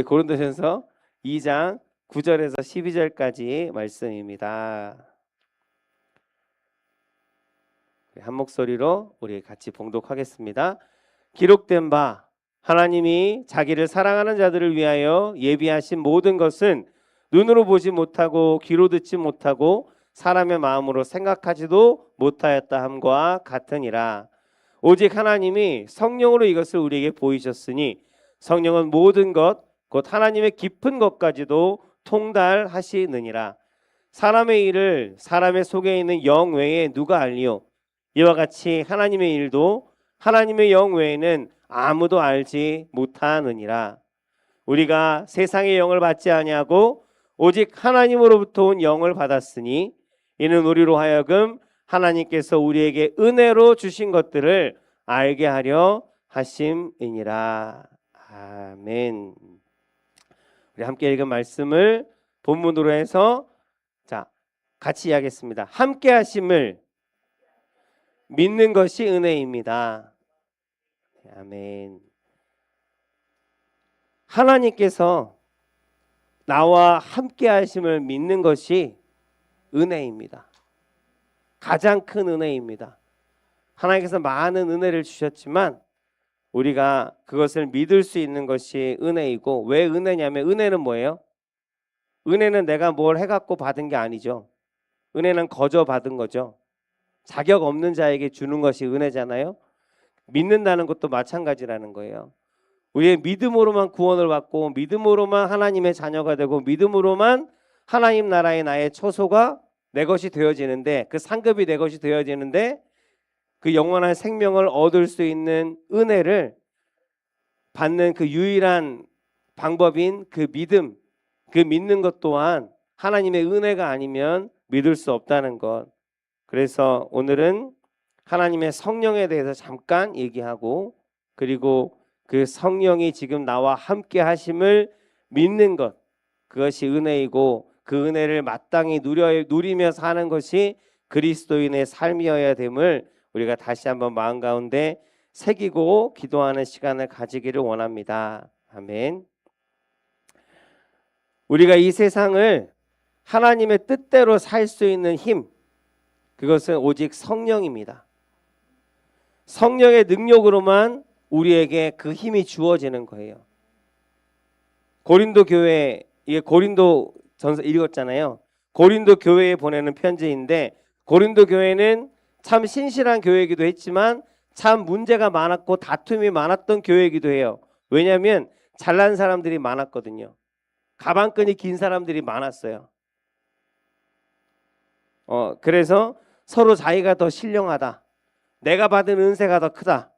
고린도전서 2장 9절에서 12절까지 말씀입니다. 한 목소리로 우리 같이 봉독하겠습니다. 기록된 바 하나님이 자기를 사랑하는 자들을 위하여 예비하신 모든 것은 눈으로 보지 못하고 귀로 듣지 못하고 사람의 마음으로 생각하지도 못하였다 함과 같으니라. 오직 하나님이 성령으로 이것을 우리에게 보이셨으니 성령은 모든 것 곧 하나님의 깊은 것까지도 통달하시느니라. 사람의 일을 사람의 속에 있는 영 외에 누가 알리요? 이와 같이 하나님의 일도 하나님의 영 외에는 아무도 알지 못하느니라. 우리가 세상의 영을 받지 아니하고 오직 하나님으로부터 온 영을 받았으니 이는 우리로 하여금 하나님께서 우리에게 은혜로 주신 것들을 알게 하려 하심이니라. 아멘. 우리 함께 읽은 말씀을 본문으로 해서 같이 이야기했습니다. 함께 하심을 믿는 것이 은혜입니다. 아멘. 하나님께서 나와 함께 하심을 믿는 것이 은혜입니다. 가장 큰 은혜입니다. 하나님께서 많은 은혜를 주셨지만 우리가 그것을 믿을 수 있는 것이 은혜이고, 왜 은혜냐면 은혜는 뭐예요? 은혜는 내가 뭘 해갖고 받은 게 아니죠. 은혜는 거저 받은 거죠. 자격 없는 자에게 주는 것이 은혜잖아요. 믿는다는 것도 마찬가지라는 거예요. 우리의 믿음으로만 구원을 받고 믿음으로만 하나님의 자녀가 되고 믿음으로만 하나님 나라의 나의 처소가 내 것이 되어지는데, 그 상급이 내 것이 되어지는데, 그 영원한 생명을 얻을 수 있는 은혜를 받는 그 유일한 방법인 그 믿음, 그 믿는 것 또한 하나님의 은혜가 아니면 믿을 수 없다는 것. 그래서 오늘은 하나님의 성령에 대해서 잠깐 얘기하고, 그리고 그 성령이 지금 나와 함께 하심을 믿는 것, 그것이 은혜이고 그 은혜를 마땅히 누리며 사는 것이 그리스도인의 삶이어야 됨을 우리가 다시 한번 마음 가운데 새기고 기도하는 시간을 가지기를 원합니다. 아멘. 우리가 이 세상을 하나님의 뜻대로 살 수 있는 힘, 그것은 오직 성령입니다. 성령의 능력으로만 우리에게 그 힘이 주어지는 거예요. 고린도 교회, 이게 고린도 전서 읽었잖아요. 고린도 교회에 보내는 편지인데, 고린도 교회는 참 신실한 교회이기도 했지만 참 문제가 많았고 다툼이 많았던 교회이기도 해요. 왜냐하면 잘난 사람들이 많았거든요. 가방끈이 긴 사람들이 많았어요. 그래서 서로 자기가 더 신령하다, 내가 받은 은혜가 더 크다,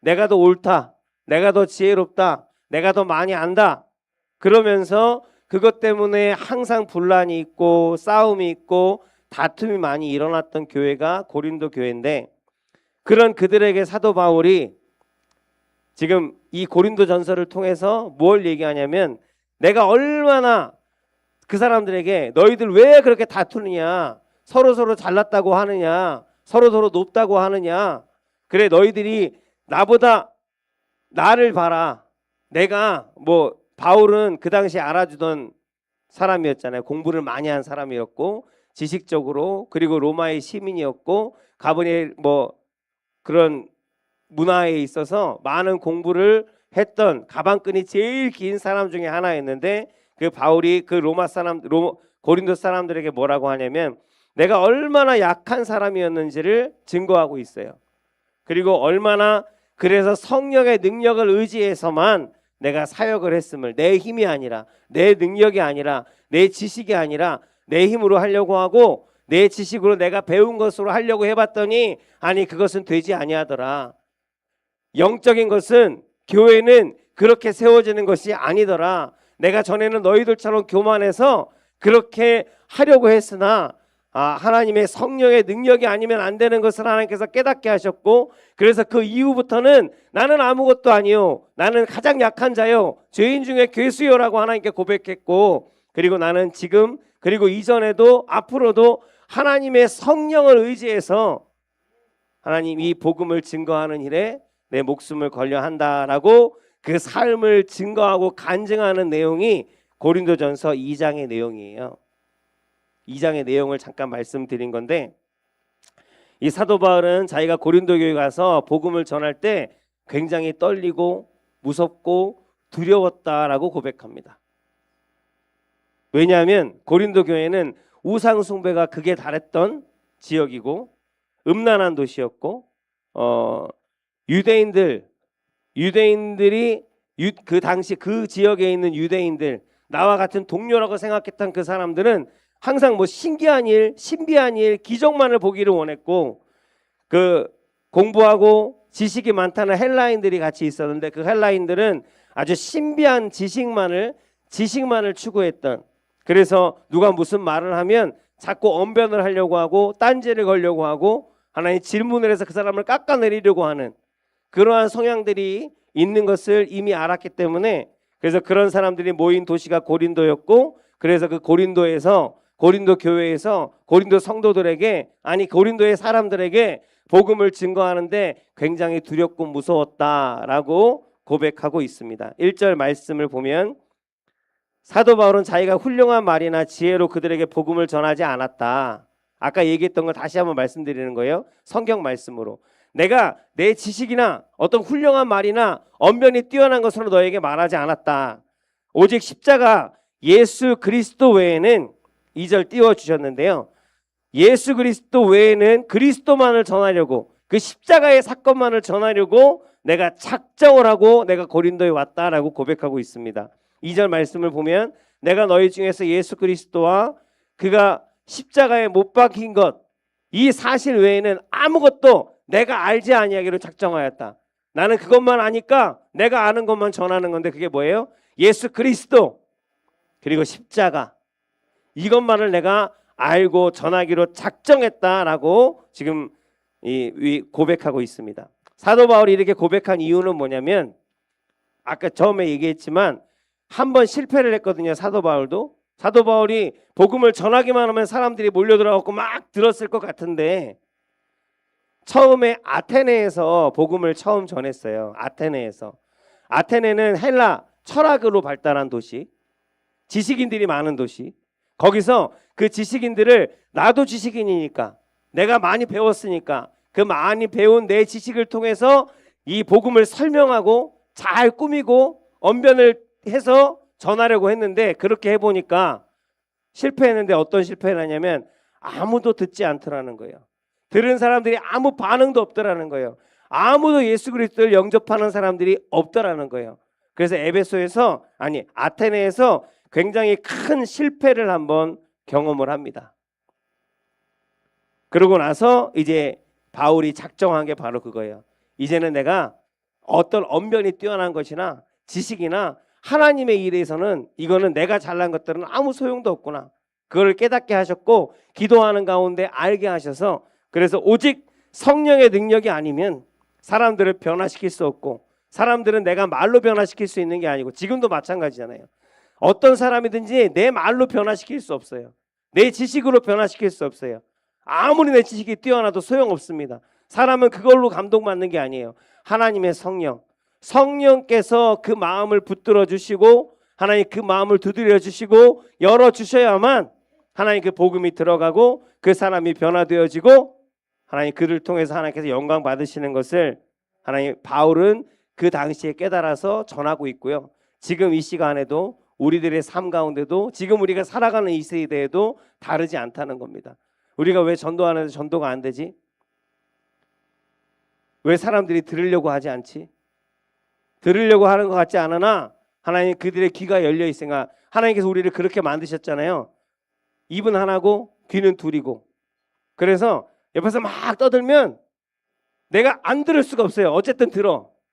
내가 더 옳다, 내가 더 지혜롭다, 내가 더 많이 안다, 그러면서 그것 때문에 항상 분란이 있고 싸움이 있고 다툼이 많이 일어났던 교회가 고린도 교회인데, 그런 그들에게 사도 바울이 지금 이 고린도 전서를 통해서 뭘 얘기하냐면, 내가 얼마나 그 사람들에게 너희들 왜 그렇게 다투느냐, 서로 잘났다고 하느냐, 서로 높다고 하느냐, 그래 너희들이 나보다 나를 봐라. 내가 바울은 그 당시 알아주던 사람이었잖아요. 공부를 많이 한 사람이었고 지식적으로, 그리고 로마의 시민이었고 가버니엘 그런 문화에 있어서 많은 공부를 했던 가방끈이 제일 긴 사람 중에 하나였는데, 그 바울이 그 고린도 사람들에게 뭐라고 하냐면, 내가 얼마나 약한 사람이었는지를 증거하고 있어요. 그리고 얼마나 그래서 성령의 능력을 의지해서만 내가 사역을 했음을, 내 힘이 아니라, 내 능력이 아니라, 내 지식이 아니라 내 힘으로 하려고 하고 내 지식으로 내가 배운 것으로 하려고 해봤더니 아니 그것은 되지 아니하더라. 영적인 것은, 교회는 그렇게 세워지는 것이 아니더라. 내가 전에는 너희들처럼 교만해서 그렇게 하려고 했으나 하나님의 성령의 능력이 아니면 안 되는 것을 하나님께서 깨닫게 하셨고, 그래서 그 이후부터는 나는 아무것도 아니요, 나는 가장 약한 자요, 죄인 중에 괴수요라고 하나님께 고백했고, 그리고 나는 지금 그리고 이전에도 앞으로도 하나님의 성령을 의지해서 하나님 이 복음을 증거하는 일에 내 목숨을 걸려 한다라고 그 삶을 증거하고 간증하는 내용이 고린도전서 2장의 내용이에요. 2장의 내용을 잠깐 말씀드린 건데, 이 사도 바울은 자기가 고린도 교회 가서 복음을 전할 때 굉장히 떨리고 무섭고 두려웠다라고 고백합니다. 왜냐하면 고린도 교회는 우상 숭배가 극에 달했던 지역이고 음란한 도시였고 유대인들이 그 당시 그 지역에 있는 유대인들, 나와 같은 동료라고 생각했던 그 사람들은 항상 뭐 신비한 일, 기적만을 보기를 원했고, 그 공부하고 지식이 많다는 헬라인들이 같이 있었는데 그 헬라인들은 아주 신비한 지식만을 추구했던, 그래서 누가 무슨 말을 하면 자꾸 언변을 하려고 하고 딴지를 걸려고 하고 하나님 질문을 해서 그 사람을 깎아내리려고 하는 그러한 성향들이 있는 것을 이미 알았기 때문에, 그래서 그런 사람들이 모인 도시가 고린도였고, 그래서 그 고린도 교회에서 고린도 성도들에게, 아니 고린도의 사람들에게 복음을 증거하는데 굉장히 두렵고 무서웠다라고 고백하고 있습니다. 1절 말씀을 보면 사도 바울은 자기가 훌륭한 말이나 지혜로 그들에게 복음을 전하지 않았다. 아까 얘기했던 걸 다시 한번 말씀드리는 거예요. 성경 말씀으로. 내가 내 지식이나 어떤 훌륭한 말이나 언변이 뛰어난 것으로 너에게 말하지 않았다. 오직 십자가 예수 그리스도 외에는, 2절 띄워주셨는데요, 예수 그리스도 외에는 그리스도만을 전하려고, 그 십자가의 사건만을 전하려고 내가 작정을 하고 내가 고린도에 왔다라고 고백하고 있습니다. 2절 말씀을 보면 내가 너희 중에서 예수 그리스도와 그가 십자가에 못 박힌 것, 이 사실 외에는 아무것도 내가 알지 아니하기로 작정하였다. 나는 그것만 아니까 내가 아는 것만 전하는 건데, 그게 뭐예요? 예수 그리스도 그리고 십자가, 이것만을 내가 알고 전하기로 작정했다라고 지금 고백하고 있습니다. 사도 바울이 이렇게 고백한 이유는 뭐냐면, 아까 처음에 얘기했지만 한 번 실패를 했거든요. 사도 바울이 복음을 전하기만 하면 사람들이 몰려들어갖고 막 들었을 것 같은데, 처음에 아테네에서 복음을 처음 전했어요. 아테네는 헬라 철학으로 발달한 도시, 지식인들이 많은 도시. 거기서 그 지식인들을, 나도 지식인이니까, 내가 많이 배웠으니까 그 많이 배운 내 지식을 통해서 이 복음을 설명하고 잘 꾸미고 언변을 해서 전하려고 했는데, 그렇게 해보니까 실패했는데, 어떤 실패를 하냐면 아무도 듣지 않더라는 거예요. 들은 사람들이 아무 반응도 없더라는 거예요. 아무도 예수 그리스도를 영접하는 사람들이 없더라는 거예요. 그래서 아테네에서 굉장히 큰 실패를 한번 경험을 합니다. 그러고 나서 이제 바울이 작정한 게 바로 그거예요. 이제는 내가 어떤 언변이 뛰어난 것이나 지식이나 하나님의 일에서는 이거는 내가 잘난 것들은 아무 소용도 없구나. 그걸 깨닫게 하셨고, 기도하는 가운데 알게 하셔서, 그래서 오직 성령의 능력이 아니면 사람들을 변화시킬 수 없고, 사람들은 내가 말로 변화시킬 수 있는 게 아니고, 지금도 마찬가지잖아요. 어떤 사람이든지 내 말로 변화시킬 수 없어요. 내 지식으로 변화시킬 수 없어요. 아무리 내 지식이 뛰어나도 소용없습니다. 사람은 그걸로 감동받는 게 아니에요. 하나님의 성령께서 그 마음을 붙들어 주시고, 하나님 그 마음을 두드려 주시고 열어주셔야만 하나님 그 복음이 들어가고 그 사람이 변화되어지고, 하나님 그를 통해서 하나님께서 영광 받으시는 것을 하나님, 바울은 그 당시에 깨달아서 전하고 있고요. 지금 이 시간에도 우리들의 삶 가운데도, 지금 우리가 살아가는 이 세대에도 다르지 않다는 겁니다. 우리가 왜 전도하는데 전도가 안 되지? 왜 사람들이 들으려고 하지 않지? 들으려고 하는 것 같지 않으나 하나님 그들의 귀가 열려 있으니까, 하나님께서 우리를 그렇게 만드셨잖아요. 입은 하나고 귀는 둘이고. 그래서 옆에서 막 떠들면 내가 안 들을 수가 없어요. 어쨌든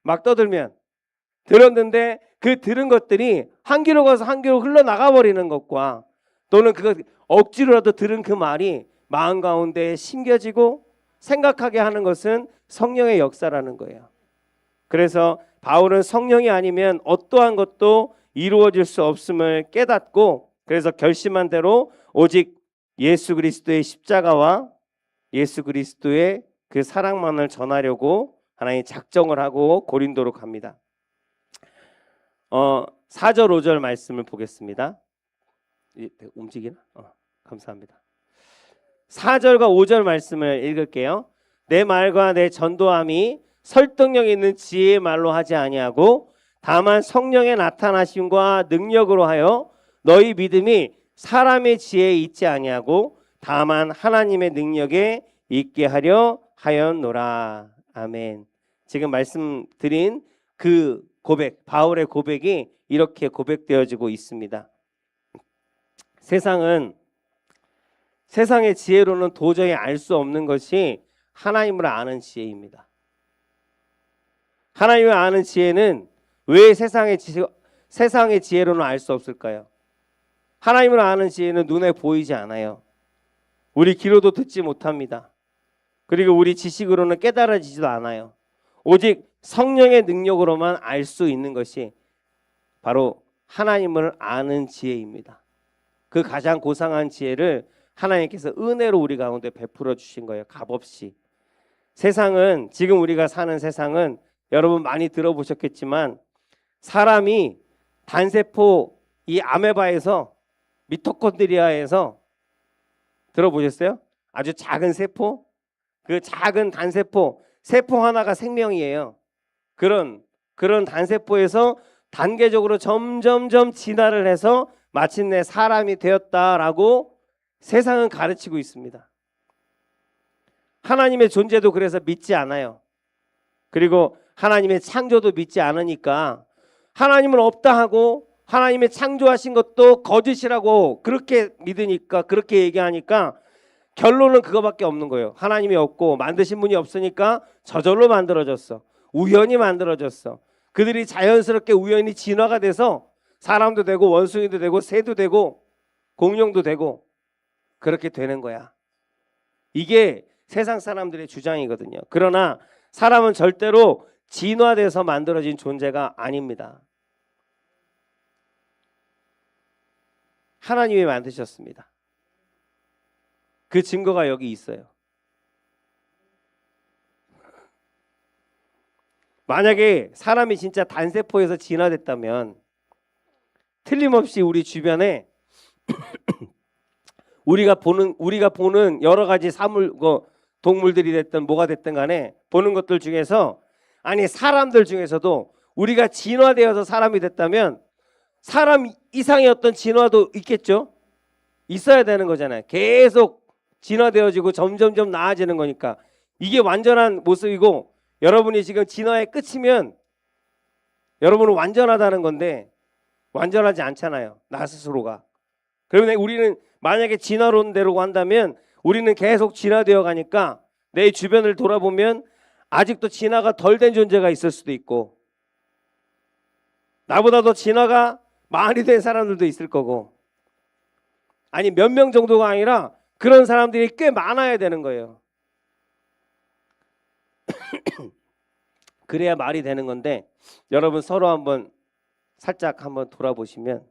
막 떠들면. 들었는데 그 들은 것들이 한 귀로 가서 한 귀로 흘러나가 버리는 것과, 또는 그거 억지로라도 들은 그 말이 마음 가운데 심겨지고 생각하게 하는 것은 성령의 역사라는 거예요. 그래서 바울은 성령이 아니면 어떠한 것도 이루어질 수 없음을 깨닫고, 그래서 결심한 대로 오직 예수 그리스도의 십자가와 예수 그리스도의 그 사랑만을 전하려고 하나님 작정을 하고 고린도로 갑니다. 4절 5절 말씀을 보겠습니다. 움직이나? 감사합니다. 4절과 5절 말씀을 읽을게요. 내 말과 내 전도함이 설득력 있는 지혜의 말로 하지 아니하고 다만 성령의 나타나심과 능력으로 하여 너희 믿음이 사람의 지혜에 있지 아니하고 다만 하나님의 능력에 있게 하려 하였노라. 아멘. 지금 말씀드린 그 고백, 바울의 고백이 이렇게 고백되어지고 있습니다. 세상의 지혜로는 도저히 알 수 없는 것이 하나님을 아는 지혜입니다. 하나님을 아는 지혜는 왜 세상의 지혜로는 알 수 없을까요? 하나님을 아는 지혜는 눈에 보이지 않아요. 우리 귀로도 듣지 못합니다. 그리고 우리 지식으로는 깨달아지지도 않아요. 오직 성령의 능력으로만 알 수 있는 것이 바로 하나님을 아는 지혜입니다. 그 가장 고상한 지혜를 하나님께서 은혜로 우리 가운데 베풀어 주신 거예요. 값없이. 세상은, 지금 우리가 사는 세상은 여러분 많이 들어보셨겠지만 사람이 단세포 이 아메바에서 미토콘드리아에서 들어보셨어요? 아주 작은 세포, 그 작은 단세포, 세포 하나가 생명이에요. 그런 단세포에서 단계적으로 점점점 진화를 해서 마침내 사람이 되었다라고 세상은 가르치고 있습니다. 하나님의 존재도 그래서 믿지 않아요. 그리고 하나님의 창조도 믿지 않으니까 하나님은 없다 하고 하나님의 창조하신 것도 거짓이라고 그렇게 믿으니까, 그렇게 얘기하니까 결론은 그거밖에 없는 거예요. 하나님이 없고 만드신 분이 없으니까 저절로 만들어졌어. 우연히 만들어졌어. 그들이 자연스럽게 우연히 진화가 돼서 사람도 되고 원숭이도 되고 새도 되고 공룡도 되고 그렇게 되는 거야. 이게 세상 사람들의 주장이거든요. 그러나 사람은 절대로 진화돼서 만들어진 존재가 아닙니다. 하나님이 만드셨습니다. 그 증거가 여기 있어요. 만약에 사람이 진짜 단세포에서 진화됐다면 틀림없이 우리 주변에 우리가 보는 여러 가지 동물들이 됐든 뭐가 됐든 간에 보는 것들 중에서, 아니 사람들 중에서도 우리가 진화되어서 사람이 됐다면 사람 이상의 어떤 진화도 있겠죠. 있어야 되는 거잖아요. 계속 진화되어지고 점점점 나아지는 거니까 이게 완전한 모습이고, 여러분이 지금 진화의 끝이면 여러분은 완전하다는 건데 완전하지 않잖아요. 나 스스로가. 그러면 우리는 만약에 진화론대로 한다면 우리는 계속 진화되어 가니까 내 주변을 돌아보면 아직도 진화가 덜 된 존재가 있을 수도 있고, 나보다 더 진화가 많이 된 사람들도 있을 거고, 아니 몇 명 정도가 아니라 그런 사람들이 꽤 많아야 되는 거예요. 그래야 말이 되는 건데, 여러분 서로 살짝 한번 돌아보시면,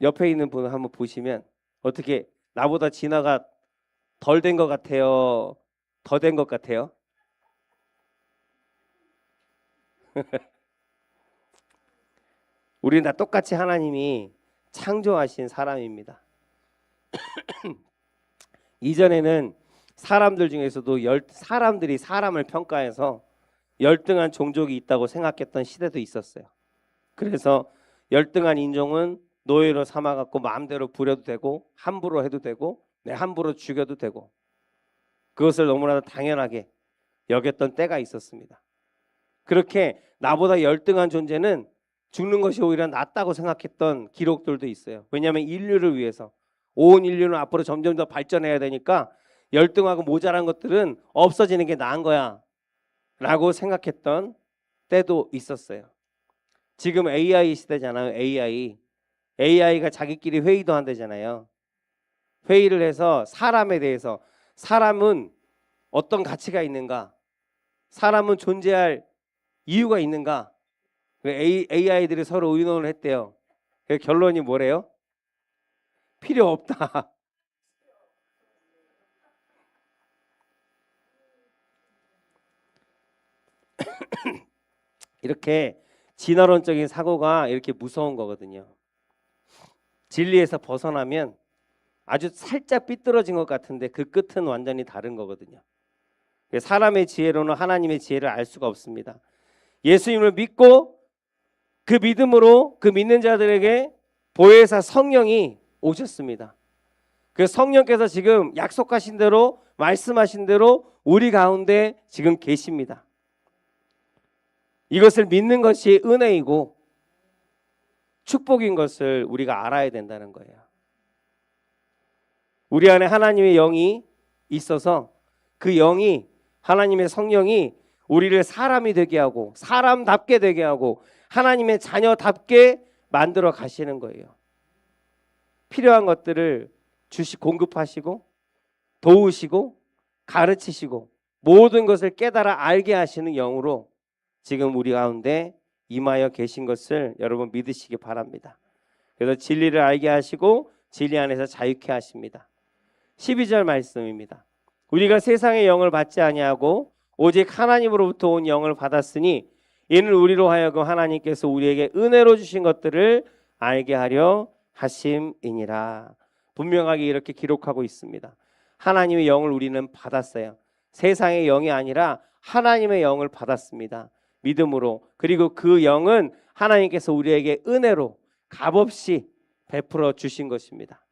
옆에 있는 분을 한번 보시면 어떻게 나보다 진화가 덜 된 것 같아요? 더 된 것 같아요? 우리는 다 똑같이 하나님이 창조하신 사람입니다. 이전에는 사람들 중에서도 사람들이 사람을 평가해서 열등한 종족이 있다고 생각했던 시대도 있었어요. 그래서 열등한 인종은 노예로 삼아갖고 마음대로 부려도 되고 함부로 해도 되고 함부로 죽여도 되고, 그것을 너무나도 당연하게 여겼던 때가 있었습니다. 그렇게 나보다 열등한 존재는 죽는 것이 오히려 낫다고 생각했던 기록들도 있어요. 왜냐하면 인류를 위해서, 온 인류는 앞으로 점점 더 발전해야 되니까 열등하고 모자란 것들은 없어지는 게 나은 거야 라고 생각했던 때도 있었어요. 지금 AI 시대잖아요. AI가 자기끼리 회의도 한다잖아요. 회의를 해서 사람에 대해서, 사람은 어떤 가치가 있는가, 사람은 존재할 이유가 있는가, AI들이 서로 의논을 했대요. 결론이 뭐래요? 필요 없다. 이렇게 진화론적인 사고가 이렇게 무서운 거거든요. 진리에서 벗어나면 아주 살짝 삐뚤어진 것 같은데 그 끝은 완전히 다른 거거든요. 사람의 지혜로는 하나님의 지혜를 알 수가 없습니다. 예수님을 믿고 그 믿음으로 그 믿는 자들에게 보혜사 성령이 오셨습니다. 그 성령께서 지금 약속하신 대로 말씀하신 대로 우리 가운데 지금 계십니다. 이것을 믿는 것이 은혜이고 축복인 것을 우리가 알아야 된다는 거예요. 우리 안에 하나님의 영이 있어서 그 영이 하나님의 성령이 우리를 사람이 되게 하고 사람답게 되게 하고 하나님의 자녀답게 만들어 가시는 거예요. 필요한 것들을 공급하시고 도우시고 가르치시고 모든 것을 깨달아 알게 하시는 영으로 지금 우리 가운데 임하여 계신 것을 여러분 믿으시기 바랍니다. 그래서 진리를 알게 하시고 진리 안에서 자유케 하십니다. 12절 말씀입니다. 우리가 세상의 영을 받지 아니하고 오직 하나님으로부터 온 영을 받았으니 이는 우리로 하여금 하나님께서 우리에게 은혜로 주신 것들을 알게 하려 하심이니라. 분명하게 이렇게 기록하고 있습니다. 하나님의 영을 우리는 받았어요. 세상의 영이 아니라 하나님의 영을 받았습니다. 믿음으로. 그리고 그 영은 하나님께서 우리에게 은혜로 값없이 베풀어 주신 것입니다.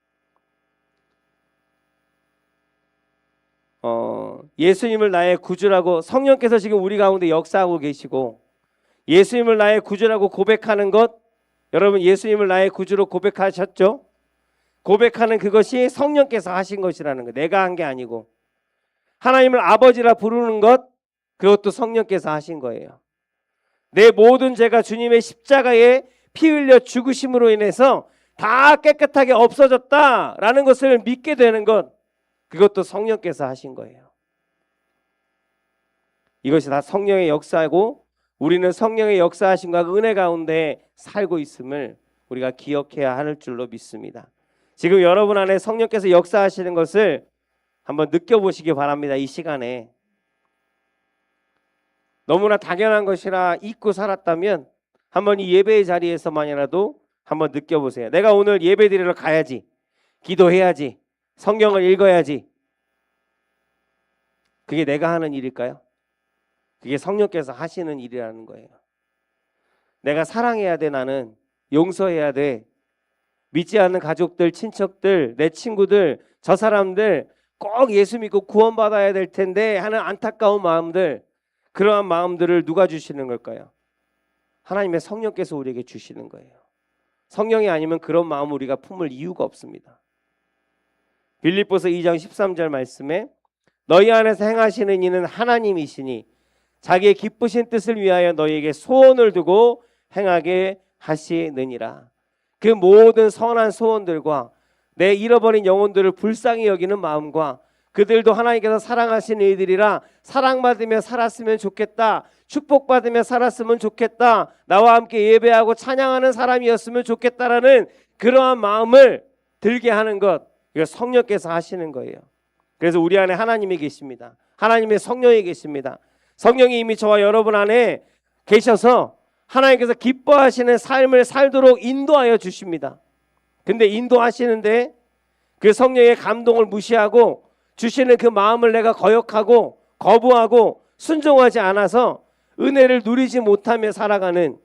예수님을 나의 구주라고 성령께서 지금 우리 가운데 역사하고 계시고 예수님을 나의 구주라고 고백하는 것, 여러분 예수님을 나의 구주로 고백하셨죠? 고백하는 그것이 성령께서 하신 것이라는 거예요. 내가 한 게 아니고 하나님을 아버지라 부르는 것, 그것도 성령께서 하신 거예요. 내 모든 죄가 주님의 십자가에 피 흘려 죽으심으로 인해서 다 깨끗하게 없어졌다라는 것을 믿게 되는 것, 그것도 성령께서 하신 거예요. 이것이 다 성령의 역사고 우리는 성령의 역사하심과 은혜 가운데 살고 있음을 우리가 기억해야 할 줄로 믿습니다. 지금 여러분 안에 성령께서 역사하시는 것을 한번 느껴보시기 바랍니다. 이 시간에 너무나 당연한 것이라 잊고 살았다면 한번 이 예배의 자리에서만이라도 한번 느껴보세요. 내가 오늘 예배 드리러 가야지, 기도해야지, 성경을 읽어야지. 그게 내가 하는 일일까요? 그게 성령께서 하시는 일이라는 거예요. 내가 사랑해야 돼, 나는 용서해야 돼. 믿지 않는 가족들, 친척들, 내 친구들, 저 사람들 꼭 예수 믿고 구원받아야 될 텐데 하는 안타까운 마음들, 그러한 마음들을 누가 주시는 걸까요? 하나님의 성령께서 우리에게 주시는 거예요. 성령이 아니면 그런 마음을 우리가 품을 이유가 없습니다. 빌립보서 2장 13절 말씀에 너희 안에서 행하시는 이는 하나님이시니 자기의 기쁘신 뜻을 위하여 너희에게 소원을 두고 행하게 하시느니라. 그 모든 선한 소원들과 내 잃어버린 영혼들을 불쌍히 여기는 마음과 그들도 하나님께서 사랑하시는 이들이라 사랑받으며 살았으면 좋겠다, 축복받으며 살았으면 좋겠다, 나와 함께 예배하고 찬양하는 사람이었으면 좋겠다라는 그러한 마음을 들게 하는 것, 이거 성령께서 하시는 거예요. 그래서 우리 안에 하나님이 계십니다. 하나님의 성령이 계십니다. 성령이 이미 저와 여러분 안에 계셔서 하나님께서 기뻐하시는 삶을 살도록 인도하여 주십니다. 근데 인도하시는데 그 성령의 감동을 무시하고 주시는 그 마음을 내가 거역하고 거부하고 순종하지 않아서 은혜를 누리지 못하며 살아가는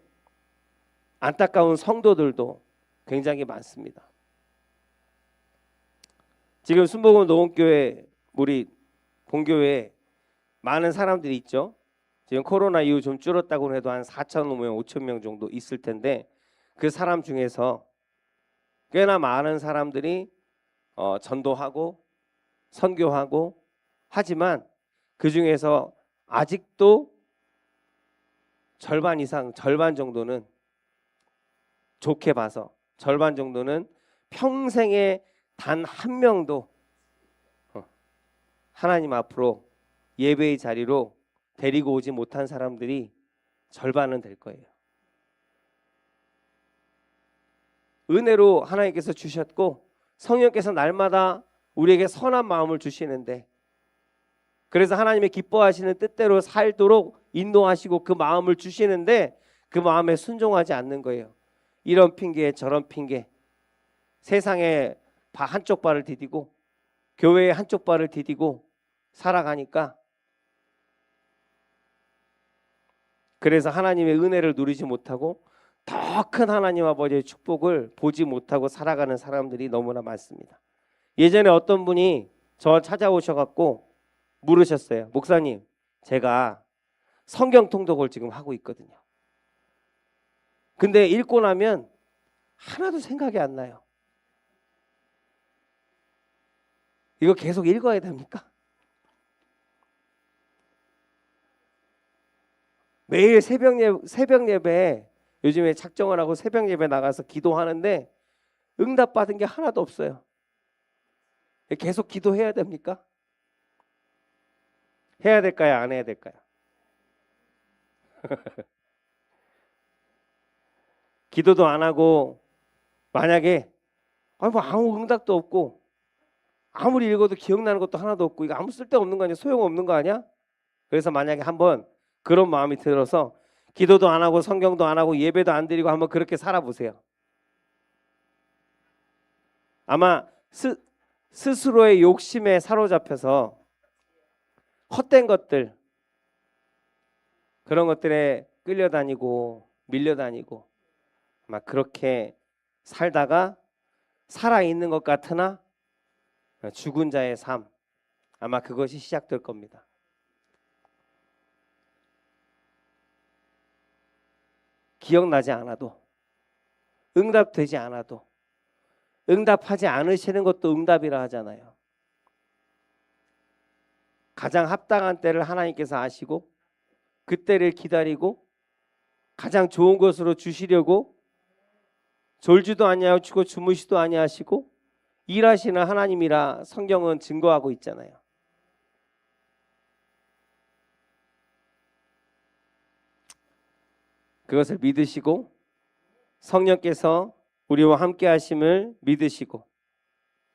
안타까운 성도들도 굉장히 많습니다. 지금 순복음 노원교회 우리 본교회에 많은 사람들이 있죠. 지금 코로나 이후 좀 줄었다고 해도 한 4,000명, 5,000명 정도 있을 텐데 그 사람 중에서 꽤나 많은 사람들이 전도하고 선교하고 하지만 그 중에서 아직도 절반 이상, 절반 정도는 좋게 봐서 절반 정도는 평생에 단 한 명도 하나님 앞으로 예배의 자리로 데리고 오지 못한 사람들이 절반은 될 거예요. 은혜로 하나님께서 주셨고 성령께서 날마다 우리에게 선한 마음을 주시는데 그래서 하나님의 기뻐하시는 뜻대로 살도록 인도하시고 그 마음을 주시는데 그 마음에 순종하지 않는 거예요. 이런 핑계 저런 핑계, 세상에 한쪽 발을 디디고 교회에 한쪽 발을 디디고 살아가니까, 그래서 하나님의 은혜를 누리지 못하고 더 큰 하나님 아버지의 축복을 보지 못하고 살아가는 사람들이 너무나 많습니다. 예전에 어떤 분이 저 찾아오셔갖고 물으셨어요. 목사님, 제가 성경 통독을 지금 하고 있거든요. 근데 읽고 나면 하나도 생각이 안 나요. 이거 계속 읽어야 됩니까? 매일 새벽 예배에 요즘에 작정을 하고 새벽 예배 나가서 기도하는데 응답받은 게 하나도 없어요. 계속 기도해야 됩니까? 해야 될까요? 안 해야 될까요? 기도도 안 하고 만약에 아무 응답도 없고 아무리 읽어도 기억나는 것도 하나도 없고 이거 아무 쓸데없는 거 아니야? 소용없는 거 아니야? 그래서 만약에 한번 그런 마음이 들어서 기도도 안 하고 성경도 안 하고 예배도 안 드리고 한번 그렇게 살아보세요. 아마 스스로의 욕심에 사로잡혀서 헛된 것들, 그런 것들에 끌려다니고 밀려다니고 막 그렇게 살다가 살아있는 것 같으나 죽은 자의 삶, 아마 그것이 시작될 겁니다. 기억나지 않아도, 응답되지 않아도, 응답하지 않으시는 것도 응답이라 하잖아요. 가장 합당한 때를 하나님께서 아시고 그때를 기다리고 가장 좋은 것으로 주시려고 졸지도 아니하시고 주무시도 아니하시고 일하시는 하나님이라 성경은 증거하고 있잖아요. 그것을 믿으시고 성령께서 우리와 함께 하심을 믿으시고,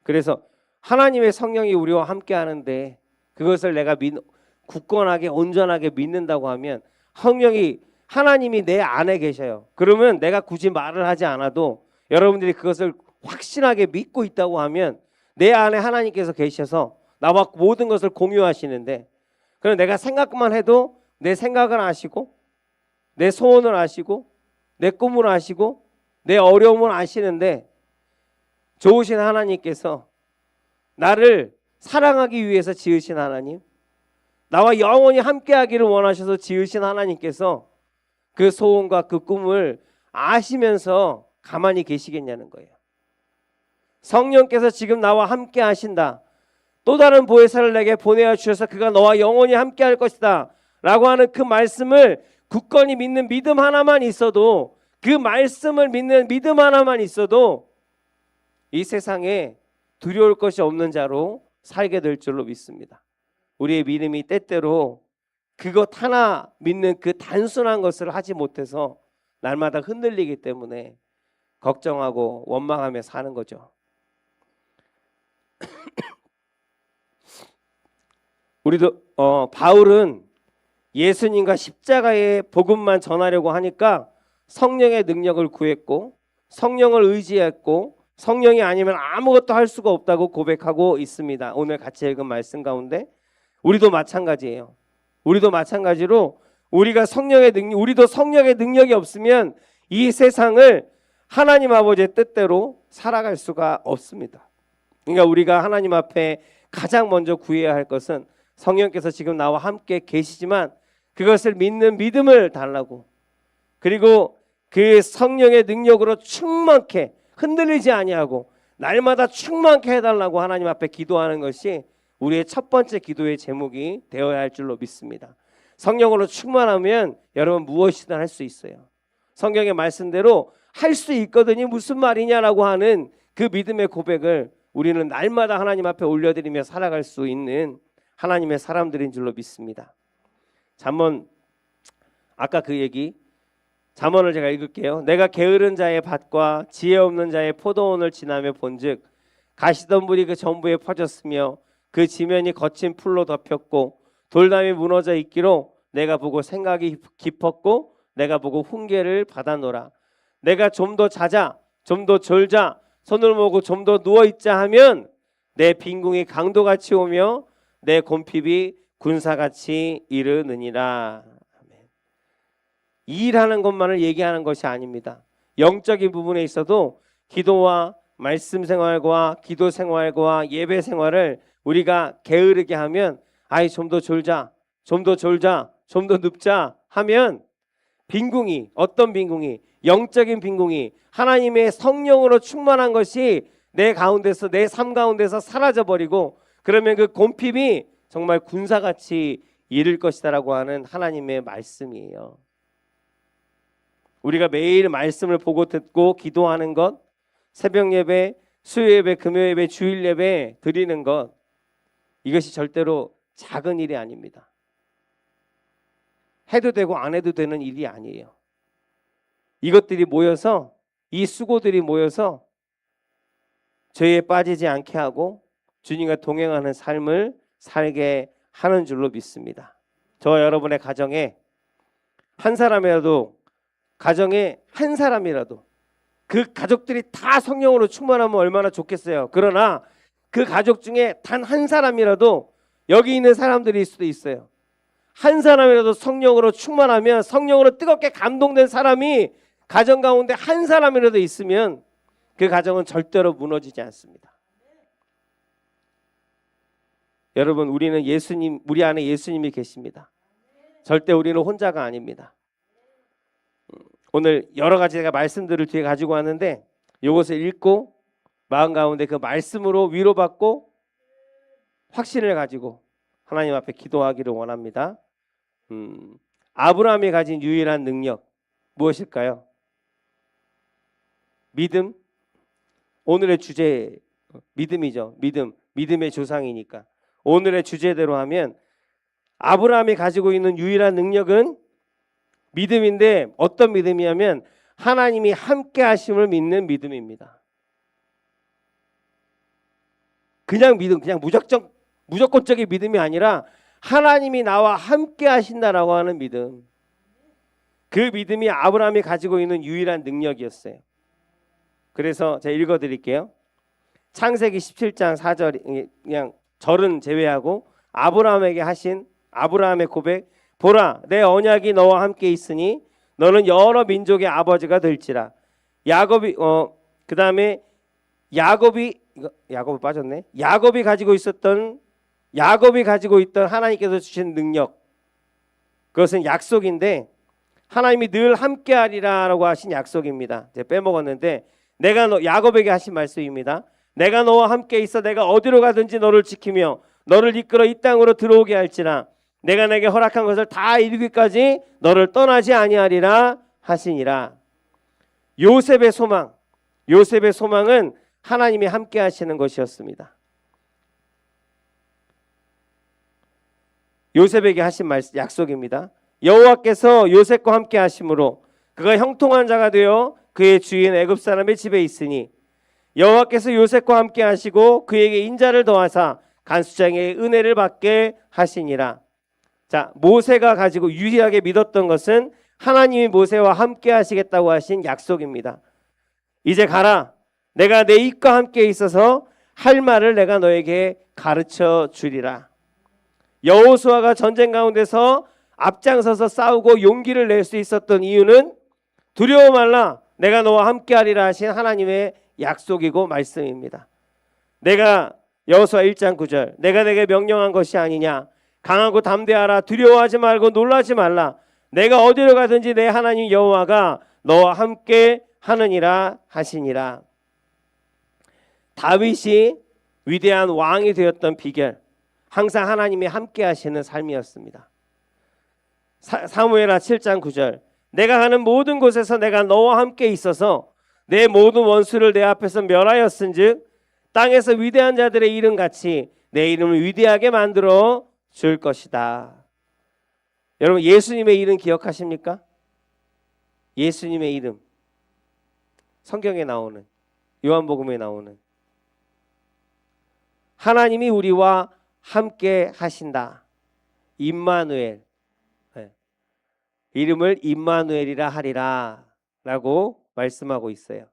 그래서 하나님의 성령이 우리와 함께 하는데 그것을 내가 굳건하게 온전하게 믿는다고 하면 하나님이 내 안에 계셔요. 그러면 내가 굳이 말을 하지 않아도 여러분들이 그것을 확신하게 믿고 있다고 하면 내 안에 하나님께서 계셔서 나와 모든 것을 공유하시는데, 그럼 내가 생각만 해도 내 생각을 아시고 내 소원을 아시고 내 꿈을 아시고 내 어려움을 아시는데, 좋으신 하나님께서 나를 사랑하기 위해서 지으신 하나님, 나와 영원히 함께하기를 원하셔서 지으신 하나님께서 그 소원과 그 꿈을 아시면서 가만히 계시겠냐는 거예요. 성령께서 지금 나와 함께 하신다, 또 다른 보혜사를 내게 보내어 주셔서 그가 너와 영원히 함께 할 것이다 라고 하는 그 말씀을 굳건히 믿는 믿음 하나만 있어도, 그 말씀을 믿는 믿음 하나만 있어도 이 세상에 두려울 것이 없는 자로 살게 될 줄로 믿습니다. 우리의 믿음이 때때로 그것 하나 믿는 그 단순한 것을 하지 못해서 날마다 흔들리기 때문에 걱정하고 원망하며 사는 거죠. 우리도 바울은 예수님과 십자가의 복음만 전하려고 하니까 성령의 능력을 구했고 성령을 의지했고 성령이 아니면 아무것도 할 수가 없다고 고백하고 있습니다. 오늘 같이 읽은 말씀 가운데 우리도 마찬가지예요. 우리도 마찬가지로 우리도 성령의 능력이 없으면 이 세상을 하나님 아버지의 뜻대로 살아갈 수가 없습니다. 그러니까 우리가 하나님 앞에 가장 먼저 구해야 할 것은 성령께서 지금 나와 함께 계시지만 그것을 믿는 믿음을 달라고, 그리고 그 성령의 능력으로 충만케 흔들리지 아니하고 날마다 충만케 해달라고 하나님 앞에 기도하는 것이 우리의 첫 번째 기도의 제목이 되어야 할 줄로 믿습니다. 성령으로 충만하면 여러분 무엇이든 할 수 있어요. 성경의 말씀대로 할 수 있거든요. 무슨 말이냐라고 하는 그 믿음의 고백을 우리는 날마다 하나님 앞에 올려드리며 살아갈 수 있는 하나님의 사람들인 줄로 믿습니다. 잠언, 아까 그 얘기 잠언을 제가 읽을게요. 내가 게으른 자의 밭과 지혜 없는 자의 포도원을 지나며 본즉 가시덤불이 그 전부에 퍼졌으며 그 지면이 거친 풀로 덮였고 돌담이 무너져 있기로 내가 보고 생각이 깊었고 내가 보고 훈계를 받아노라. 내가 좀 더 자자, 좀 더 졸자, 손을 모으고 좀 더 누워있자 하면 내 빈궁이 강도같이 오며 내 곰핍이 군사같이 이르느니라. 일하는 것만을 얘기하는 것이 아닙니다. 영적인 부분에 있어도 기도와 말씀 생활과 기도 생활과 예배 생활을 우리가 게으르게 하면 아이 좀 더 졸자, 좀 더 졸자, 좀 더 눕자 하면 빈궁이, 어떤 빈궁이, 영적인 빈궁이, 하나님의 성령으로 충만한 것이 내 가운데서, 내 삶 가운데서 사라져버리고, 그러면 그 곰핍이 정말 군사같이 이를 것이다라고 하는 하나님의 말씀이에요. 우리가 매일 말씀을 보고 듣고 기도하는 것, 새벽 예배, 수요 예배, 금요 예배, 주일 예배 드리는 것, 이것이 절대로 작은 일이 아닙니다. 해도 되고 안 해도 되는 일이 아니에요. 이것들이 모여서, 이 수고들이 모여서 죄에 빠지지 않게 하고 주님과 동행하는 삶을 살게 하는 줄로 믿습니다. 저와 여러분의 가정에 한 사람이라도, 가정에 한 사람이라도 그 가족들이 다 성령으로 충만하면 얼마나 좋겠어요. 그러나 그 가족 중에 단 한 사람이라도, 여기 있는 사람들일 수도 있어요, 한 사람이라도 성령으로 충만하면, 성령으로 뜨겁게 감동된 사람이 가정 가운데 한 사람이라도 있으면 그 가정은 절대로 무너지지 않습니다. 여러분, 우리는 예수님, 우리 안에 예수님이 계십니다. 절대 우리는 혼자가 아닙니다. 오늘 여러 가지 제가 말씀들을 뒤에 가지고 왔는데, 이것을 읽고 마음 가운데 그 말씀으로 위로받고 확신을 가지고 하나님 앞에 기도하기를 원합니다. 아브라함이 가진 유일한 능력 무엇일까요? 믿음. 오늘의 주제 믿음이죠. 믿음의 조상이니까 오늘의 주제대로 하면 아브라함이 가지고 있는 유일한 능력은 믿음인데, 어떤 믿음이냐면 하나님이 함께 하심을 믿는 믿음입니다. 그냥 믿음, 그냥 무조건적인 믿음이 아니라 하나님이 나와 함께 하신다라고 하는 믿음. 그 믿음이 아브라함이 가지고 있는 유일한 능력이었어요. 그래서 제가 읽어드릴게요. 창세기 17장 4절, 그냥 절은 제외하고 아브라함에게 하신 아브라함의 고백. 보라, 내 언약이 너와 함께 있으니 너는 여러 민족의 아버지가 될지라. 야곱이 그 다음에 야곱이 빠졌네. 야곱이 가지고 있던 하나님께서 주신 능력, 그것은 약속인데 하나님이 늘 함께하리라라고 하신 약속입니다. 제가 빼먹었는데, 야곱에게 하신 말씀입니다. 내가 너와 함께 있어 내가 어디로 가든지 너를 지키며 너를 이끌어 이 땅으로 들어오게 할지라. 내가 내게 허락한 것을 다 이루기까지 너를 떠나지 아니하리라 하시니라. 요셉의 소망은 하나님이 함께 하시는 것이었습니다. 요셉에게 하신 말씀, 약속입니다. 여호와께서 요셉과 함께 하심으로 그가 형통한 자가 되어 그의 주인 애굽 사람의 집에 있으니 여호와께서 요셉과 함께 하시고 그에게 인자를 더하사 간수장의 은혜를 받게 하시니라. 자, 모세가 가지고 유일하게 믿었던 것은 하나님이 모세와 함께 하시겠다고 하신 약속입니다. 이제 가라. 내가 내 입과 함께 있어서 할 말을 내가 너에게 가르쳐 주리라. 여호수아가 전쟁 가운데서 앞장서서 싸우고 용기를 낼 수 있었던 이유는 두려워 말라, 내가 너와 함께하리라 하신 하나님의 약속이고 말씀입니다. 내가 여호수아 1장 9절, 내가 내게 명령한 것이 아니냐. 강하고 담대하라. 두려워하지 말고 놀라지 말라. 내가 어디로 가든지 내 하나님 여호와가 너와 함께 하느니라 하시니라. 다윗이 위대한 왕이 되었던 비결, 항상 하나님이 함께 하시는 삶이었습니다. 사무엘하 7장 9절, 내가 가는 모든 곳에서 내가 너와 함께 있어서 내 모든 원수를 내 앞에서 멸하였은즉 땅에서 위대한 자들의 이름 같이 내 이름을 위대하게 만들어 줄 것이다. 여러분, 예수님의 이름 기억하십니까? 예수님의 이름, 성경에 나오는, 요한복음에 나오는, 하나님이 우리와 함께 하신다. 임마누엘. 이름을 임마누엘이라 하리라 라고 말씀하고 있어요.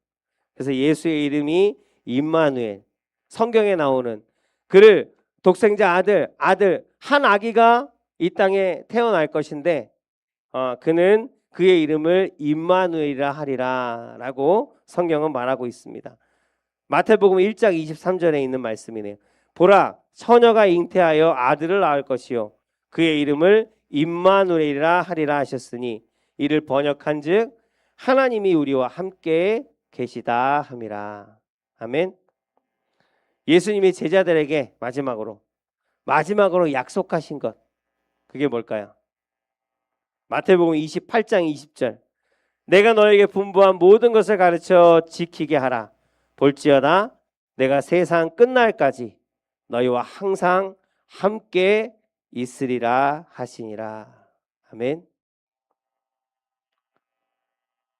그래서 예수의 이름이 임마누엘, 성경에 나오는 그를 독생자 아들 한 아기가 이 땅에 태어날 것인데 그는 그의 이름을 임마누엘이라 하리라 라고 성경은 말하고 있습니다. 마태복음 1장 23절에 있는 말씀이네요. 보라, 처녀가 잉태하여 아들을 낳을 것이요 그의 이름을 임마누엘이라 하리라 하셨으니 이를 번역한즉 하나님이 우리와 함께 계시다 함이라. 아멘. 예수님이 제자들에게 마지막으로 약속하신 것, 그게 뭘까요? 마태복음 28장 20절, 내가 너에게 분부한 모든 것을 가르쳐 지키게 하라. 볼지어다 내가 세상 끝날까지 너희와 항상 함께 있으리라 하시니라. 아멘.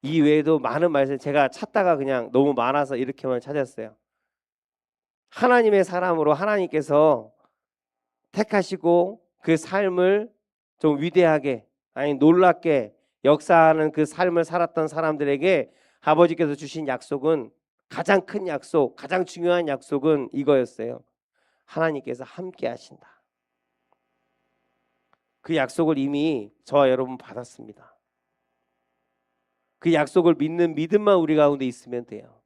이 외에도 많은 말씀 제가 찾다가 그냥 너무 많아서 이렇게만 찾았어요. 하나님의 사람으로 하나님께서 택하시고 그 삶을 좀 위대하게, 아니 놀랍게 역사하는 그 삶을 살았던 사람들에게 아버지께서 주신 약속은, 가장 큰 약속, 가장 중요한 약속은 이거였어요. 하나님께서 함께 하신다. 그 약속을 이미 저와 여러분 받았습니다. 그 약속을 믿는 믿음만 우리 가운데 있으면 돼요.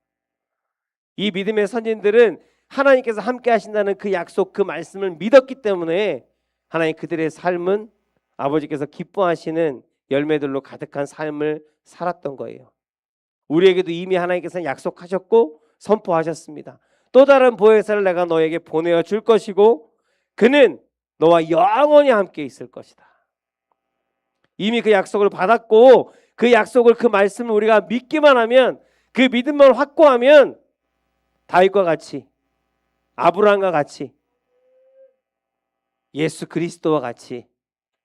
이 믿음의 선진들은 하나님께서 함께 하신다는 그 약속, 그 말씀을 믿었기 때문에 하나님 그들의 삶은 아버지께서 기뻐하시는 열매들로 가득한 삶을 살았던 거예요. 우리에게도 이미 하나님께서 약속하셨고 선포하셨습니다. 또 다른 보혜사를 내가 너에게 보내어 줄 것이고 그는 너와 영원히 함께 있을 것이다. 이미 그 약속을 받았고 그 약속을, 그 말씀을 우리가 믿기만 하면, 그 믿음만 확고하면 다윗과 같이, 아브라함과 같이, 예수 그리스도와 같이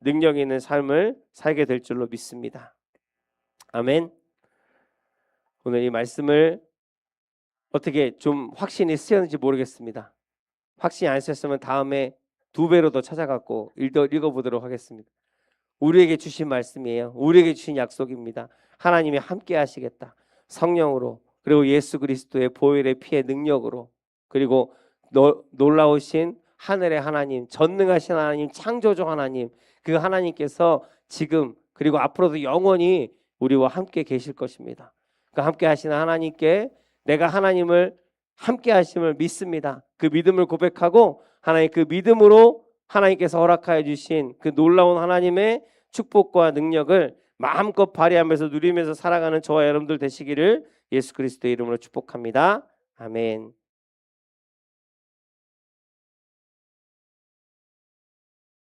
능력 있는 삶을 살게 될 줄로 믿습니다. 아멘. 오늘 이 말씀을 어떻게 좀 확신이 쓰였는지 모르겠습니다. 확신이 안 쓰였으면 다음에 2배로 더 찾아갖고 읽어보도록 하겠습니다. 우리에게 주신 말씀이에요. 우리에게 주신 약속입니다. 하나님이 함께 하시겠다. 성령으로, 그리고 예수 그리스도의 보혈의 피의 능력으로, 그리고 놀라우신 하늘의 하나님, 전능하신 하나님, 창조주 하나님, 그 하나님께서 지금 그리고 앞으로도 영원히 우리와 함께 계실 것입니다. 그 함께 하시는 하나님께 내가 하나님을 함께 하심을 믿습니다. 그 믿음을 고백하고 하나님 그 믿음으로 하나님께서 허락하여 주신 그 놀라운 하나님의 축복과 능력을 마음껏 발휘하면서 누리면서 살아가는 저와 여러분들 되시기를 예수 그리스도의 이름으로 축복합니다. 아멘.